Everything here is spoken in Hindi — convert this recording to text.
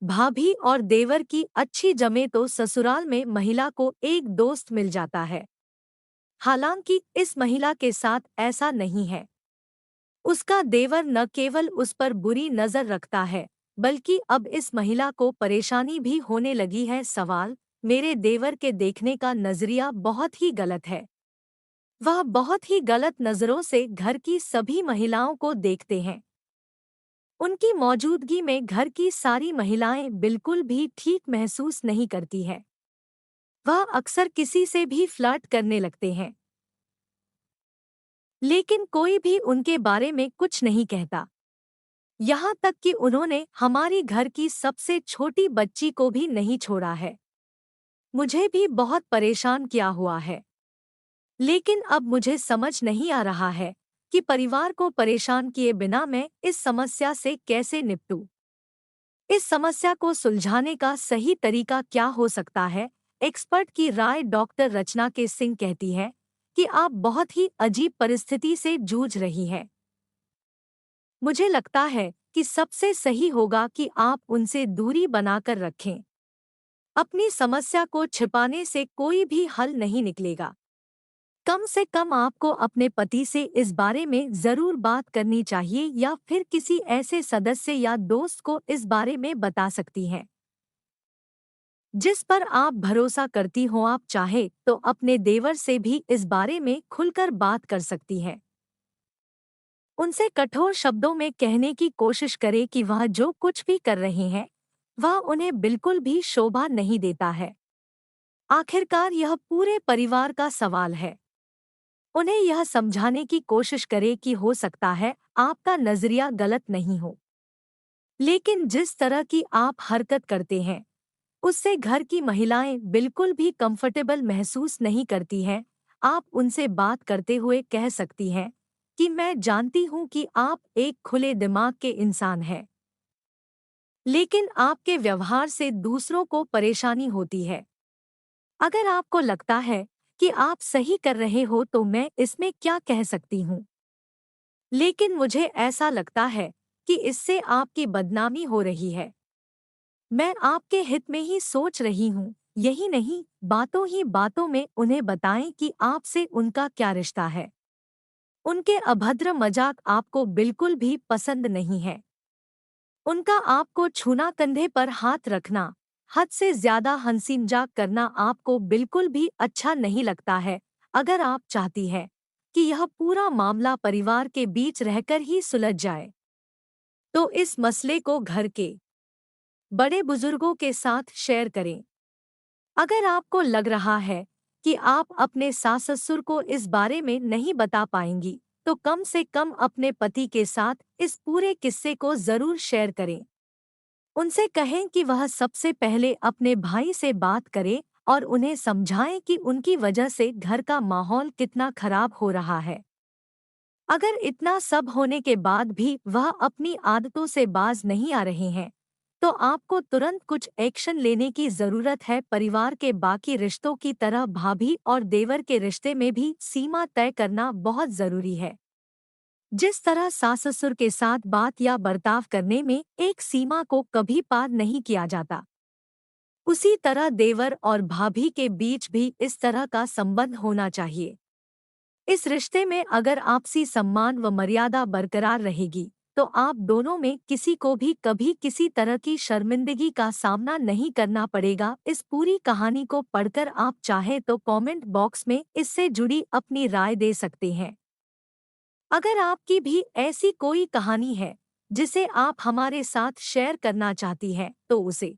भाभी और देवर की अच्छी जमे तो ससुराल में महिला को एक दोस्त मिल जाता है। हालांकि इस महिला के साथ ऐसा नहीं है। उसका देवर न केवल उस पर बुरी नजर रखता है, बल्कि अब इस महिला को परेशानी भी होने लगी है। सवाल: मेरे देवर के देखने का नजरिया बहुत ही गलत है। वह बहुत ही गलत नजरों से घर की सभी महिलाओं को देखते हैं। उनकी मौजूदगी में घर की सारी महिलाएं बिल्कुल भी ठीक महसूस नहीं करती है। वह अक्सर किसी से भी फ्लर्ट करने लगते हैं, लेकिन कोई भी उनके बारे में कुछ नहीं कहता। यहाँ तक कि उन्होंने हमारी घर की सबसे छोटी बच्ची को भी नहीं छोड़ा है। मुझे भी बहुत परेशान किया हुआ है। लेकिन अब मुझे समझ नहीं आ रहा है कि परिवार को परेशान किए बिना मैं इस समस्या से कैसे निपटूं। इस समस्या को सुलझाने का सही तरीका क्या हो सकता है? एक्सपर्ट की राय डॉक्टर रचना के सिंह कहती है कि आप बहुत ही अजीब परिस्थिति से जूझ रही हैं। मुझे लगता है कि सबसे सही होगा कि आप उनसे दूरी बनाकर रखें। अपनी समस्या को छिपाने से कोई भी हल नहीं निकलेगा। कम से कम आपको अपने पति से इस बारे में जरूर बात करनी चाहिए, या फिर किसी ऐसे सदस्य या दोस्त को इस बारे में बता सकती हैं जिस पर आप भरोसा करती हो। आप चाहे तो अपने देवर से भी इस बारे में खुलकर बात कर सकती हैं। उनसे कठोर शब्दों में कहने की कोशिश करें कि वह जो कुछ भी कर रहे हैं वह उन्हें बिल्कुल भी शोभा नहीं देता है। आखिरकार यह पूरे परिवार का सवाल है। उन्हें यह समझाने की कोशिश करें कि हो सकता है आपका नजरिया गलत नहीं हो, लेकिन जिस तरह की आप हरकत करते हैं उससे घर की महिलाएं बिल्कुल भी कंफर्टेबल महसूस नहीं करती हैं। आप उनसे बात करते हुए कह सकती हैं कि मैं जानती हूं कि आप एक खुले दिमाग के इंसान हैं, लेकिन आपके व्यवहार से दूसरों को परेशानी होती है। अगर आपको लगता है कि आप सही कर रहे हो तो मैं इसमें क्या कह सकती हूँ, लेकिन मुझे ऐसा लगता है कि इससे आपकी बदनामी हो रही है। मैं आपके हित में ही सोच रही हूँ। यही नहीं, बातों ही बातों में उन्हें बताएं कि आपसे उनका क्या रिश्ता है। उनके अभद्र मजाक आपको बिल्कुल भी पसंद नहीं है। उनका आपको छूना, कंधे पर हाथ रखना, हद से ज्यादा हंसी मजाक करना आपको बिल्कुल भी अच्छा नहीं लगता है। अगर आप चाहती हैं कि यह पूरा मामला परिवार के बीच रहकर ही सुलझ जाए, तो इस मसले को घर के बड़े बुजुर्गों के साथ शेयर करें। अगर आपको लग रहा है कि आप अपने सास ससुर को इस बारे में नहीं बता पाएंगी, तो कम से कम अपने पति के साथ इस पूरे किस्से को जरूर शेयर करें। उनसे कहें कि वह सबसे पहले अपने भाई से बात करें और उन्हें समझाएं कि उनकी वजह से घर का माहौल कितना खराब हो रहा है। अगर इतना सब होने के बाद भी वह अपनी आदतों से बाज नहीं आ रहे हैं, तो आपको तुरंत कुछ एक्शन लेने की जरूरत है। परिवार के बाकी रिश्तों की तरह भाभी और देवर के रिश्ते में भी सीमा तय करना बहुत जरूरी है। जिस तरह सास ससुर के साथ बात या बर्ताव करने में एक सीमा को कभी पार नहीं किया जाता, उसी तरह देवर और भाभी के बीच भी इस तरह का संबंध होना चाहिए। इस रिश्ते में अगर आपसी सम्मान व मर्यादा बरकरार रहेगी, तो आप दोनों में किसी को भी कभी किसी तरह की शर्मिंदगी का सामना नहीं करना पड़ेगा। इस पूरी कहानी को पढ़कर आप चाहे तो कमेंट बॉक्स में इससे जुड़ी अपनी राय दे सकते हैं। अगर आपकी भी ऐसी कोई कहानी है जिसे आप हमारे साथ शेयर करना चाहती हैं, तो उसे